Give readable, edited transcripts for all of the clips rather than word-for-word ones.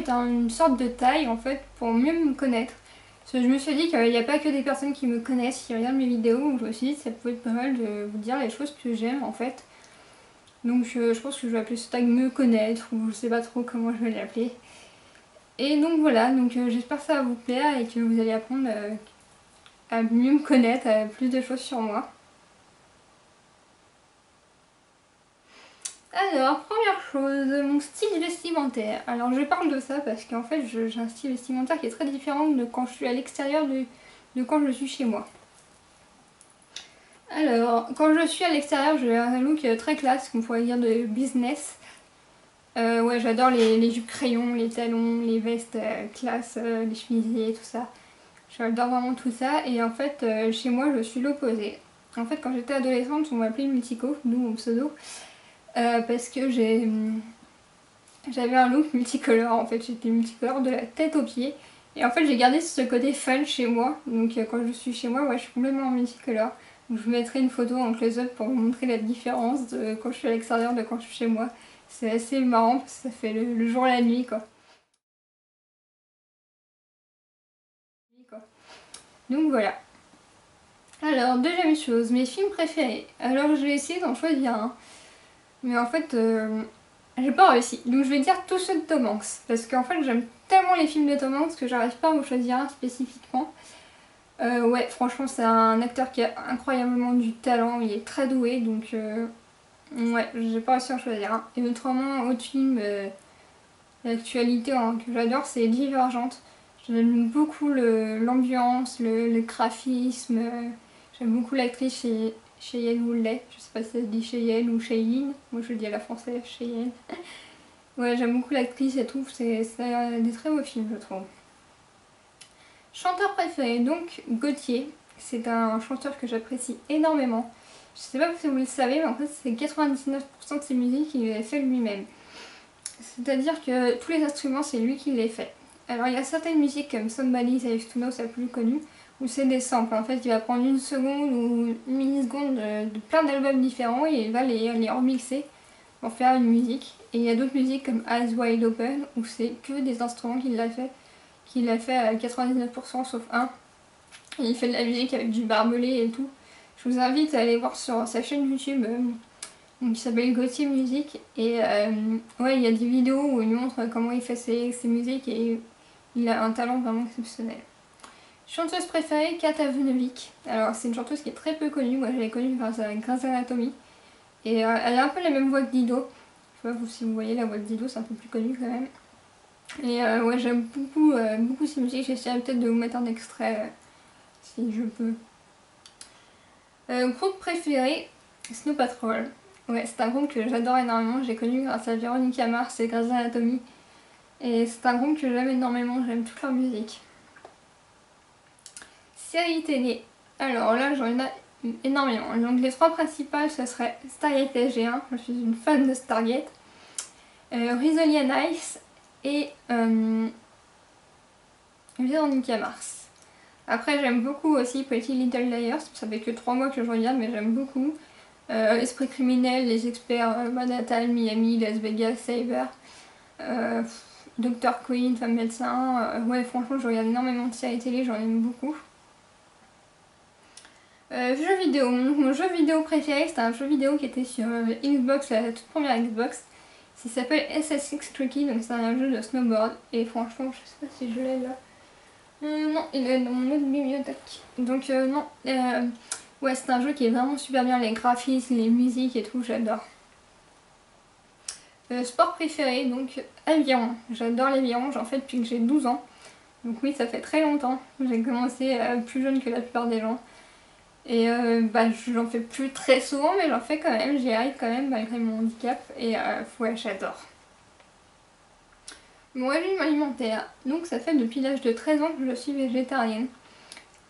est une sorte de taille en fait pour mieux me connaître. Parce que je me suis dit qu'il n'y a pas que des personnes qui me connaissent qui regardent mes vidéos, donc je me suis dit que ça pouvait être pas mal de vous dire les choses que j'aime en fait. Donc je pense que je vais appeler ce tag me connaître ou je sais pas trop comment je vais l'appeler. Et donc voilà, donc j'espère que ça va vous plaire et que vous allez apprendre à mieux me connaître, à plus de choses sur moi. Alors, première chose, mon style vestimentaire. Alors je parle de ça parce qu'en fait j'ai un style vestimentaire qui est très différent de quand je suis à l'extérieur de quand je suis chez moi. Alors, quand je suis à l'extérieur, j'ai un look très classe, qu'on pourrait dire de business. Ouais, j'adore les jupes crayons, les talons, les vestes classe, les chemisiers, tout ça. J'adore vraiment tout ça. Et en fait, chez moi, je suis l'opposé. En fait, quand j'étais adolescente, on m'appelait Multico, d'où mon pseudo. Parce que j'avais un look multicolore. En fait, j'étais multicolore de la tête aux pieds. Et en fait, j'ai gardé ce côté fun chez moi. Donc, quand je suis chez moi, ouais, je suis complètement multicolore. Donc, je vous mettrai une photo en close-up pour vous montrer la différence de quand je suis à l'extérieur de quand je suis chez moi. C'est assez marrant parce que ça fait le jour et la nuit, quoi. Donc voilà. Alors, deuxième chose, mes films préférés. Alors, je vais essayer d'en choisir un. Mais en fait, j'ai pas réussi. Donc, je vais dire tous ceux de Tom Hanks. Parce qu'en fait, j'aime tellement les films de Tom Hanks que j'arrive pas à en choisir un spécifiquement. Ouais, franchement, c'est un acteur qui a incroyablement du talent. Il est très doué. Donc, ouais, j'ai pas réussi à en choisir un. Et autrement, autre film d'actualité que j'adore, c'est Divergente. J'aime beaucoup l'ambiance, le graphisme. J'aime beaucoup l'actrice Cheyenne Woodley. Je sais pas si ça se dit Cheyenne ou Cheyenne. Moi je le dis à la française, Cheyenne. Ouais, j'aime beaucoup l'actrice et tout. C'est des très beaux films, je trouve. Chanteur préféré, donc Gauthier. C'est un chanteur que j'apprécie énormément. Je sais pas si vous le savez, mais en fait c'est 99% de ses musiques qu'il a fait lui-même. C'est-à-dire que tous les instruments, c'est lui qui les fait. Alors il y a certaines musiques comme Somebody's Life to Know, c'est la plus connue, où c'est des samples. En fait, il va prendre une seconde ou une milliseconde de plein d'albums différents et il va les remixer pour faire une musique. Et il y a d'autres musiques comme Eyes Wide Open, où c'est que des instruments qu'il a fait à 99% sauf un. Et il fait de la musique avec du barbelé et tout. Je vous invite à aller voir sur sa chaîne YouTube. Donc il s'appelle Gauthier Music et ouais, il y a des vidéos où il montre comment il fait ses musiques et il a un talent vraiment exceptionnel. Chanteuse préférée, Kat Avenovic. Alors c'est une chanteuse qui est très peu connue, moi je l'ai connue grâce à Grey's Anatomy et elle a un peu la même voix que Dido. Je sais pas si vous voyez la voix de Dido, c'est un peu plus connu quand même. Et ouais, j'aime beaucoup ses musiques, j'essaierai peut-être de vous mettre un extrait si je peux. Groupe préféré, Snow Patrol. Ouais, c'est un groupe que j'adore énormément, j'ai connu grâce à Véronica Mars et Grey's Anatomy. Et c'est un groupe que j'aime énormément, j'aime toute leur musique. Série télé. Alors là, j'en ai énormément. Donc les trois principales, ce serait Stargate SG1, je suis une fan de Stargate. Rizzoli and Ice et Véronica Mars. Après, j'aime beaucoup aussi Pretty Little Liars, ça fait que 3 mois que je regarde, mais j'aime beaucoup. Esprit criminel, les experts Manhattan, Miami, Las Vegas, Saber, Dr. Queen, femme médecin. Ouais, franchement, je regarde énormément de séries télé, j'en aime beaucoup. Jeux vidéo. Mon jeu vidéo préféré, c'était un jeu vidéo qui était sur Xbox, la toute première Xbox. Il s'appelle SSX Tricky, donc c'est un jeu de snowboard. Et franchement, je sais pas si je l'ai là. Non, il est dans mon autre bibliothèque. Donc non, ouais, c'est un jeu qui est vraiment super bien, les graphismes, les musiques et tout, j'adore. Sport préféré, donc aviron. J'adore l'aviron, j'en fais depuis que j'ai 12 ans. Donc oui, ça fait très longtemps. J'ai commencé plus jeune que la plupart des gens. Et bah, j'en fais plus très souvent, mais j'en fais quand même, j'y arrive quand même malgré mon handicap. Et ouais, j'adore. Mon régime alimentaire, donc ça fait depuis l'âge de 13 ans que je suis végétarienne.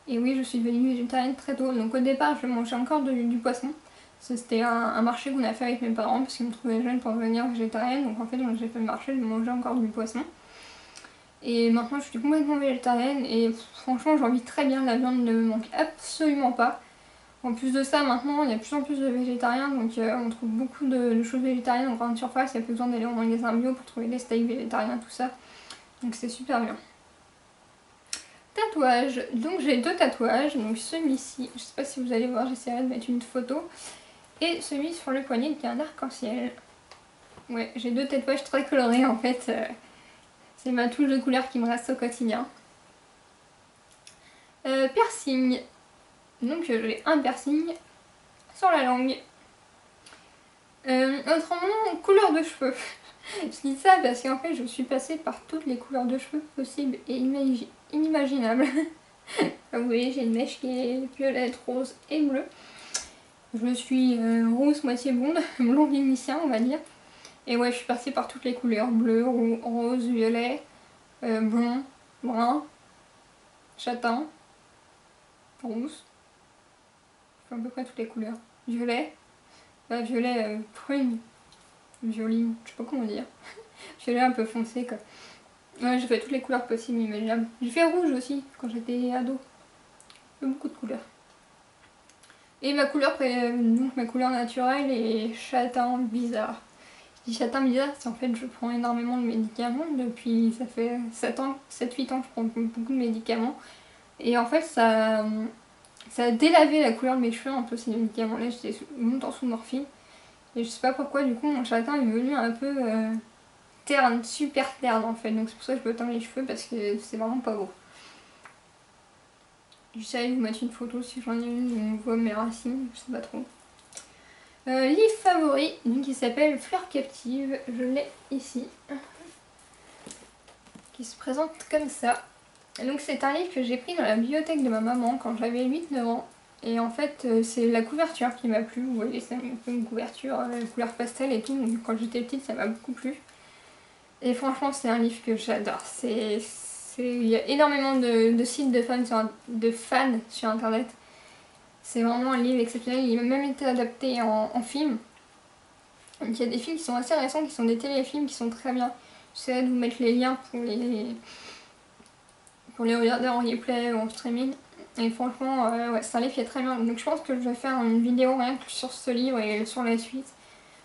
Et oui, je suis devenue végétarienne très tôt. Donc au départ, je mangeais encore du poisson. C'était un marché qu'on a fait avec mes parents parce qu'ils me trouvaient jeune pour devenir végétarienne. Donc en fait, j'ai fait le marché de manger encore du poisson. Et maintenant, je suis complètement végétarienne et franchement, j'en vis très bien. La viande ne me manque absolument pas. En plus de ça, maintenant, il y a de plus en plus de végétariens. Donc on trouve beaucoup de choses végétariennes en grande surface. Il n'y a plus besoin d'aller en magasin bio pour trouver des steaks végétariens, tout ça. Donc c'est super bien. Tatouage, donc j'ai 2 tatouages, donc celui-ci, je sais pas si vous allez voir, j'essaierai de mettre une photo, et celui sur le poignet qui est un arc-en-ciel. Ouais, j'ai 2 tatouages très colorés en fait, c'est ma touche de couleur qui me reste au quotidien. Piercing, donc j'ai un piercing sur la langue. Autrement, couleur de cheveux. Je dis ça parce qu'en fait je suis passée par toutes les couleurs de cheveux possibles et inimaginables. Vous voyez, j'ai une mèche qui est violette, rose et bleue. Je suis rose moitié blonde, blond vénitien on va dire. Et ouais, je suis passée par toutes les couleurs, bleu, rose, violet, blond, brun, châtain, rousse. Je fais à peu près toutes les couleurs. Violet, bah violet prune, violine, je sais pas comment dire. Violet un peu foncé quoi. Ouais, j'ai fait toutes les couleurs possibles imaginables. J'ai fait rouge aussi quand j'étais ado. J'ai beaucoup de couleurs. Et ma couleur, donc ma couleur naturelle est châtain bizarre. Je dis châtain bizarre parce qu'en fait je prends énormément de médicaments depuis, ça fait 7 ans, 7-8 ans que je prends beaucoup de médicaments. Et en fait ça a délavé la couleur de mes cheveux un peu ces médicaments là, j'étais longtemps sous morphine. Et je sais pas pourquoi du coup mon châtain est devenu un peu terne, super terne en fait. Donc c'est pour ça que je me teins les cheveux parce que c'est vraiment pas beau. J'essaie de vous mettre une photo si j'en ai une où on voit mes racines, je sais pas trop. Livre favori, donc qui s'appelle Fleurs captives, je l'ai ici. Qui se présente comme ça. Donc c'est un livre que j'ai pris dans la bibliothèque de ma maman quand j'avais 8-9 ans. Et en fait c'est la couverture qui m'a plu, vous voyez c'est un peu une couverture, couleur pastel et tout, donc quand j'étais petite ça m'a beaucoup plu. Et franchement c'est un livre que j'adore, il y a énormément de sites de fans sur internet. C'est vraiment un livre exceptionnel, il a même été adapté en film. Donc il y a des films qui sont assez récents, qui sont des téléfilms qui sont très bien. J'essaierai de vous mettre les liens pour les regarder en replay ou en streaming. Et franchement, ouais, c'est un livre qui est très bien. Donc je pense que je vais faire une vidéo rien que sur ce livre et sur la suite.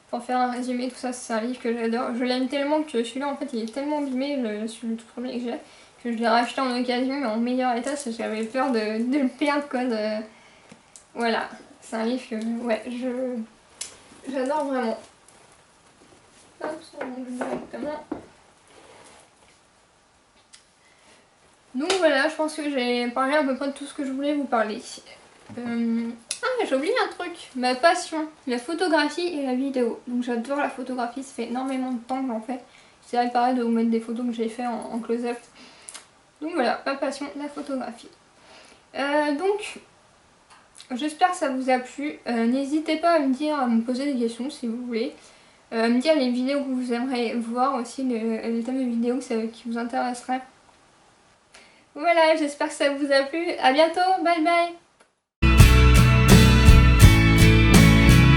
Pour faire un résumé, tout ça, c'est un livre que j'adore. Je l'aime tellement que celui-là, en fait, il est tellement abîmé, celui le tout premier que j'ai, que je l'ai racheté en occasion, mais en meilleur état, parce que j'avais peur de le perdre, quoi. Voilà, c'est un livre que, ouais, j'adore vraiment. Hop, ça monte directement. Donc voilà, je pense que j'ai parlé à peu près de tout ce que je voulais vous parler. Ah, j'ai oublié un truc, ma passion, la photographie et la vidéo. Donc j'adore la photographie, ça fait énormément de temps que j'en fais. J'essaierai pareil de vous mettre des photos que j'ai fait en close-up. Donc voilà, ma passion, la photographie. Donc, j'espère que ça vous a plu. N'hésitez pas à me dire, à me poser des questions si vous voulez. Me dire les vidéos que vous aimeriez voir aussi, les thèmes de vidéos qui vous intéresseraient. Voilà, j'espère que ça vous a plu. À bientôt, bye bye.